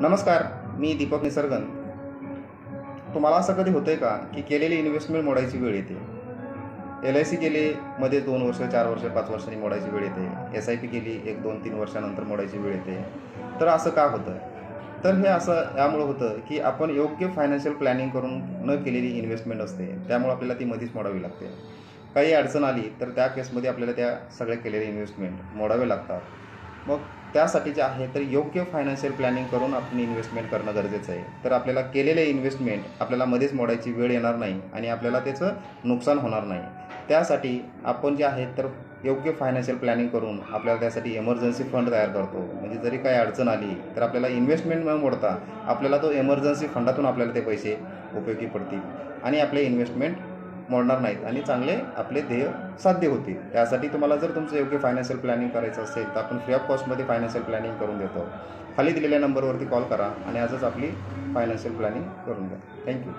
नमस्कार, मी दीपक निसर्गन. तुम्हाला असं कधी होतं आहे का की केलेली इन्व्हेस्टमेंट मोडायची वेळ येते? LIC केली मध्ये 2 वर्ष, 4 वर्ष, 5 वर्षांनी मोडायची वेळ येते. SIP केली 1, 2, 3 वर्षानंतर मोडायची वेळ येते. तर असं का होतं? तर हे असं यामुळं होतं की आपण योग्य फायनान्शियल प्लॅनिंग करून न केलेली इन्व्हेस्टमेंट असते. त्यामुळं आपल्याला ती मधीच मोडावी लागते. काही अडचण आली तर त्या केसमध्ये आपल्याला त्या सगळ्या केलेल्या इन्व्हेस्टमेंट मोडावे लागतात. मग त्यासाठी जे आहे तर योग्य फायनान्शियल प्लॅनिंग करून आपण इन्व्हेस्टमेंट करणं गरजेचं आहे. तर आपल्याला केलेले इन्व्हेस्टमेंट आपल्याला मध्येच मोडायची वेळ येणार नाही आणि आपल्याला त्याचं नुकसान होणार नाही. त्यासाठी आपण जे आहे तर योग्य फायनान्शियल प्लॅनिंग करून आपल्याला त्यासाठी इमर्जन्सी फंड तयार करतो. म्हणजे जरी काही अडचण आली तर आपल्याला इन्व्हेस्टमेंट न मोडता आपल्याला तो इमर्जन्सी फंडातून आपल्याला ते पैसे उपयोगी पडतील आणि आपले इन्व्हेस्टमेंट मोडणार नाहीत आणि चांगले आपले ध्येय साध्य होतील. त्यासाठी तुम्हाला जर तुमचं योग्य फायनान्शियल प्लॅनिंग करायचं असेल तर आपण फ्री ऑफ कॉस्टमध्ये फायनान्शियल प्लॅनिंग करून देतो. खाली दिलेल्या नंबरवरती कॉल करा आणि आजच आपली फायनान्शियल प्लॅनिंग करून द्या. थँक्यू.